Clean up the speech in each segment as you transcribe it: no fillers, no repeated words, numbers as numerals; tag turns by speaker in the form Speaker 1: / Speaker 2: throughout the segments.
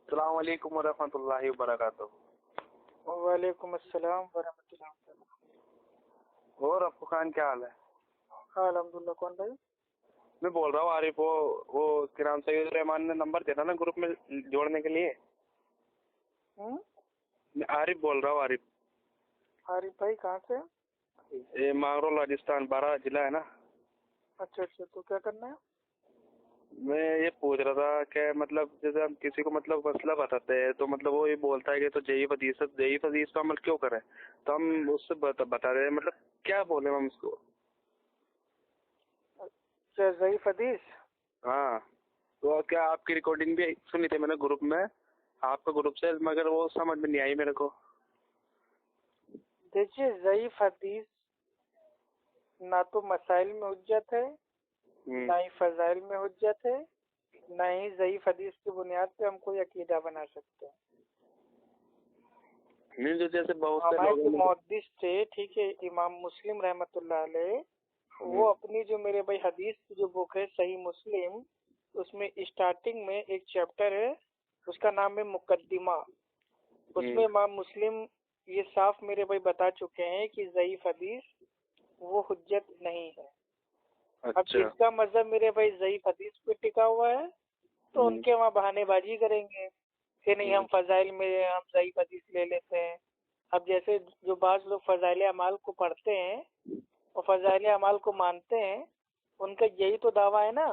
Speaker 1: السلام علیکم ورحمۃ اللہ وبرکاتہ۔
Speaker 2: وعلیکم السلام ورحمۃ اللہ وبرکاتہ۔
Speaker 1: اور ابو خان کیا حال ہے؟
Speaker 2: ہاں الحمدللہ۔ کون بھائی؟
Speaker 1: میں بول رہا ہوں عارف، وہ اس کے نام سید الرحمان نے نمبر دیا تھا نا گروپ میں جوڑنے کے لیے۔ میں عارف بول رہا ہوں،
Speaker 2: عارف بھائی کہاں سے؟
Speaker 1: یہ مانگرول راجستھان 12 ضلع ہے نا۔
Speaker 2: اچھا تو کیا کرنا ہے؟
Speaker 1: میں یہ پوچھ رہا تھا کہ مطلب جیسے ہم کسی کو مطلب مسئلہ بتاتے ہیں تو مطلب وہ یہ بولتا ہے کہ تو ضعیف حدیث پہ عمل کیوں کریں، تو ہم اس سے بتا رہے ہیں مطلب کیا بولیں ہم اس کو؟
Speaker 2: اچھا، ضعیف حدیث؟
Speaker 1: ہاں، تو کیا آپ کی ریکارڈنگ بھی سنی تھی میں نے گروپ میں، آپ کا گروپ سے، مگر وہ سمجھ میں نہیں آئی میرے کو۔
Speaker 2: دیکھیے، ضعیف حدیث نہ تو مسائل میں حجت ہے، نہ ہی فضائل میں حجت ہے، نہ ہی ضعیف حدیث کی بنیاد پہ ہم کوئی عقیدہ بنا سکتے ہیں۔
Speaker 1: جیسے بہت سے
Speaker 2: ہمارے
Speaker 1: لوگ
Speaker 2: محدث تھے، ٹھیک ہے، امام مسلم رحمۃ اللہ علیہ، وہ اپنی جو میرے بھائی حدیث کی جو بک ہے صحیح مسلم، اس میں اسٹارٹنگ میں ایک چیپٹر ہے، اس کا نام ہے مقدمہ۔ اس میں امام مسلم یہ صاف میرے بھائی بتا چکے ہیں کہ ضعیف حدیث وہ حجت نہیں ہے۔ اب جس کا مذہب میرے بھائی ضعیف حدیث پہ ٹکا ہوا ہے تو ان کے وہاں بہانے بازی کریں گے کہ نہیں ہم فضائل میں ہم ضعیف حدیث لے لیتے ہیں۔ اب جیسے جو بعض لوگ فضائل اعمال کو پڑھتے ہیں اور فضائل اعمال کو مانتے ہیں، ان کا یہی تو دعویٰ ہے نا۔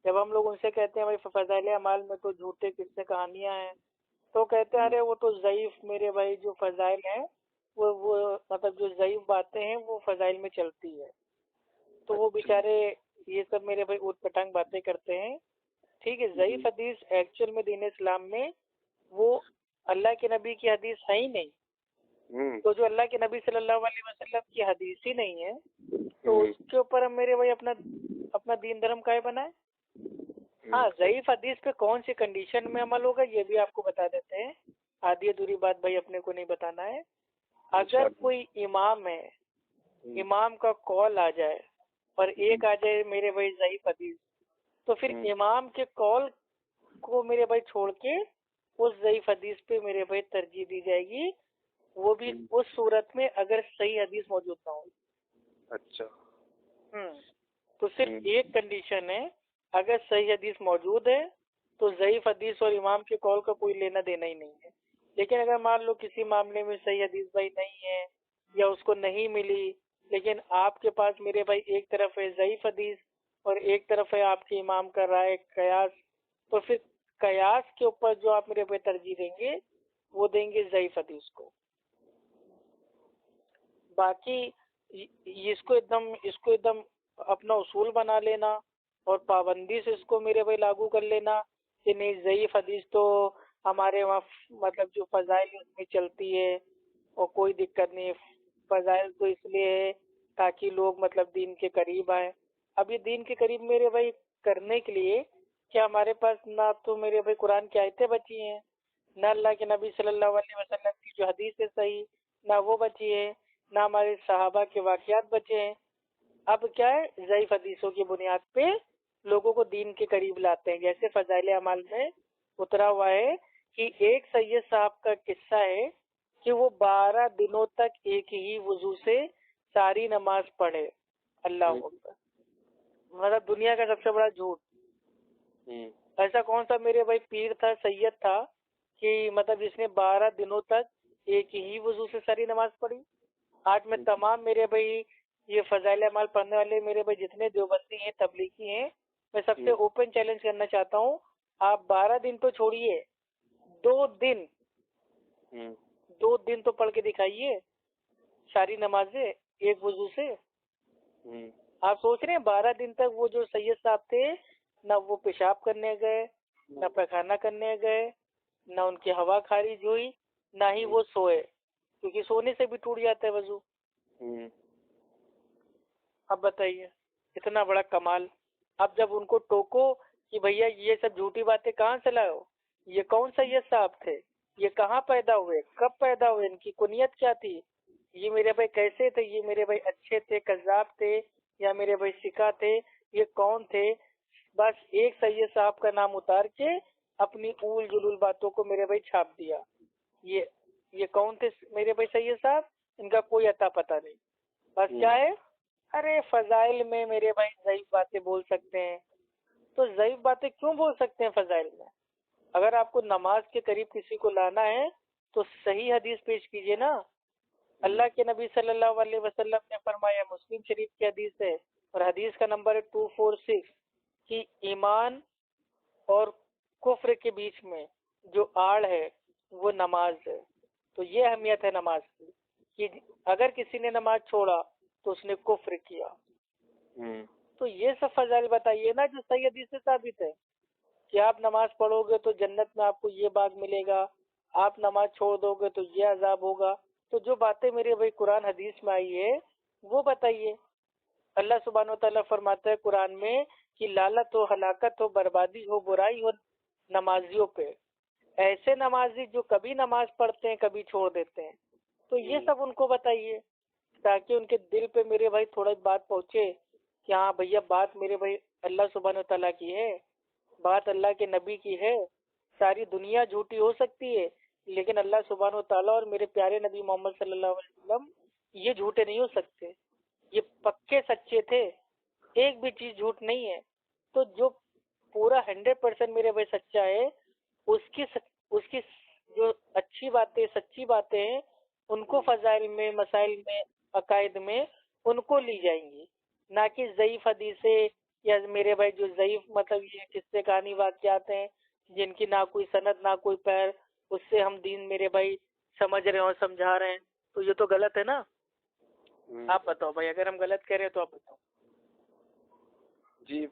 Speaker 2: جب ہم لوگ ان سے کہتے ہیں بھائی فضائل اعمال میں تو جھوٹے قصے کہانیاں ہیں، تو کہتے ہیں ارے وہ تو ضعیف میرے بھائی جو فضائل ہیں وہ مطلب جو ضعیف باتیں ہیں وہ فضائل میں چلتی ہے۔ تو وہ بیچارے یہ سب میرے بھائی اوٹ پٹانگ باتیں کرتے ہیں، ٹھیک ہے۔ ضعیف حدیث ایکچوئل میں دین اسلام میں وہ اللہ کے نبی کی حدیث ہے ہی نہیں۔ تو جو اللہ کے نبی صلی اللہ علیہ وسلم کی حدیث ہی نہیں ہے تو اس کے اوپر ہم میرے بھائی اپنا دین دھرم کائے بنائے۔ ہاں، ضعیف حدیث پہ کون سی کنڈیشن میں عمل ہوگا یہ بھی آپ کو بتا دیتے ہیں، آدھی ادھوری بات بھائی اپنے کو نہیں بتانا ہے۔ اگر کوئی امام ہے، امام کا قول آ جائے اور ایک آ جائے میرے بھائی ضعیف حدیث، تو پھر امام کے قول کو میرے بھائی چھوڑ کے اس ضعیف حدیث پہ میرے بھائی ترجیح دی جائے گی، وہ بھی اس صورت میں اگر صحیح حدیث موجود نہ ہو۔
Speaker 1: اچھا،
Speaker 2: تو صرف ایک کنڈیشن ہے، اگر صحیح حدیث موجود ہے تو ضعیف حدیث اور امام کے قول کا کوئی لینا دینا ہی نہیں ہے۔ لیکن اگر مان لو کسی معاملے میں صحیح حدیث بھائی نہیں ہے یا اس کو نہیں ملی، لیکن آپ کے پاس میرے بھائی ایک طرف ہے ضعیف حدیث اور ایک طرف ہے آپ کے امام کا رائے قیاس، تو پھر قیاس کے اوپر جو آپ میرے بھائی ترجیح دیں گے وہ دیں گے ضعیف حدیث کو۔ باقی اس کو ایک دم اپنا اصول بنا لینا اور پابندی سے اس کو میرے بھائی لاگو کر لینا کہ نہیں ضعیف حدیث تو ہمارے وہاں مطلب جو فضائل اس میں چلتی ہے اور کوئی دقت نہیں، فضائل تو اس لیے ہے تاکہ لوگ مطلب دین کے قریب آئیں۔ اب یہ دین کے قریب میرے بھائی کرنے کے لیے کیا ہمارے پاس نہ تو میرے بھائی قرآن کی آیتیں بچی ہیں، نہ اللہ کے نبی صلی اللہ علیہ وسلم کی جو حدیث ہے صحیح نہ وہ بچی ہے، نہ ہمارے صحابہ کے واقعات بچے ہیں۔ اب کیا ہے، ضعیف حدیثوں کی بنیاد پہ لوگوں کو دین کے قریب لاتے ہیں۔ جیسے فضائل اعمال میں اترا ہوا ہے کہ ایک سید صاحب کا قصہ ہے کہ وہ 12 دنوں تک ایک ہی وضو سے ساری نماز پڑھے۔ اللہ اکبر، مطلب دنیا کا سب سے بڑا جھوٹ۔ ایسا کون سا میرے بھائی پیر تھا، سید تھا کہ مطلب جس نے 12 دنوں تک ایک ہی وضو سے ساری نماز پڑھی؟ آج میں تمام میرے بھائی یہ فضائل اعمال پڑھنے والے میرے بھائی جتنے دیوبندی ہیں، تبلیغی ہیں، میں سب سے اوپن چیلنج کرنا چاہتا ہوں، آپ 12 دن تو چھوڑیے، 2 دن تو پڑھ کے دکھائیے ساری نمازیں ایک وضو سے۔ آپ سوچ رہے ہیں 12 دن تک وہ جو سید صاحب تھے نہ وہ پیشاب کرنے گئے، نہ پیخانہ کرنے گئے، نہ ان کی ہوا خارج ہوئی، نہ ہی وہ سوئے، کیونکہ سونے سے بھی ٹوٹ جاتا ہے وضو۔ اب بتائیے اتنا بڑا کمال۔ اب جب ان کو ٹوکو کہ بھیا یہ سب جھوٹی باتیں کہاں سے لائے ہو، یہ کون سید صاحب تھے، یہ کہاں پیدا ہوئے، کب پیدا ہوئے، ان کی کنیت کیا تھی، یہ میرے بھائی کیسے تھے، یہ میرے بھائی اچھے تھے، کذاب تھے، یا میرے بھائی سکھا تھے، یہ کون تھے، بس ایک سید صاحب کا نام اتار کے اپنی اول جلول باتوں کو میرے بھائی چھاپ دیا. یہ کون تھے میرے بھائی سید صاحب؟ ان کا کوئی اتا پتہ نہیں. بس کیا ہے، ارے فضائل میں میرے بھائی ضعیف باتیں بول سکتے ہیں. تو ضعیف باتیں کیوں بول سکتے ہیں فضائل میں؟ اگر آپ کو نماز کے قریب کسی کو لانا ہے تو صحیح حدیث پیش کیجئے نا. اللہ کے نبی صلی اللہ علیہ وسلم نے فرمایا، مسلم شریف کی حدیث ہے اور حدیث کا نمبر ہے 246، کہ ایمان اور کفر کے بیچ میں جو آڑ ہے وہ نماز ہے. تو یہ اہمیت ہے نماز کی کہ اگر کسی نے نماز چھوڑا تو اس نے کفر کیا. تو یہ سب فضائل بتائیے نا جو صحیح حدیث سے ثابت ہے کہ آپ نماز پڑھو گے تو جنت میں آپ کو یہ باغ ملے گا، آپ نماز چھوڑ دو گے تو یہ عذاب ہوگا. تو جو باتیں میرے بھائی قرآن حدیث میں آئی ہے وہ بتائیے. اللہ سبحانہ و تعالیٰ فرماتا ہے قرآن میں کہ لالت ہو، ہلاکت ہو، بربادی ہو، برائی ہو نمازیوں پہ، ایسے نمازی جو کبھی نماز پڑھتے ہیں کبھی چھوڑ دیتے ہیں. تو یہ سب ان کو بتائیے تاکہ ان کے دل پہ میرے بھائی تھوڑا بات پہنچے کہ ہاں بھیا بات میرے بھائی اللہ سبحانہ و تعالیٰ کی ہے، بات اللہ کے نبی کی ہے. ساری دنیا جھوٹی ہو سکتی ہے لیکن اللہ سبحانہ و تعالیٰ اور میرے پیارے نبی محمد صلی اللہ علیہ وسلم یہ جھوٹے نہیں ہو سکتے. یہ پکے سچے تھے، ایک بھی چیز جھوٹ نہیں ہے. تو جو پورا 100% میرے بھائی سچا ہے اس کی جو اچھی باتیں سچی باتیں ہیں ان کو فضائل میں، مسائل میں، عقائد میں ان کو لی جائیں گی، نہ کہ ضعیف حدیثیں یا میرے بھائی جو ضعیف مطلب یہ قصے کہانی واقعات ہیں جن کی نہ کوئی سند نہ کوئی پیر، اس سے ہم دین میرے بھائی سمجھ رہے ہیں اور سمجھا رہے ہیں. تو یہ تو غلط ہے نا. آپ بتاؤ بھائی، اگر ہم غلط کہہ رہے ہیں تو آپ بتاؤ.
Speaker 1: جی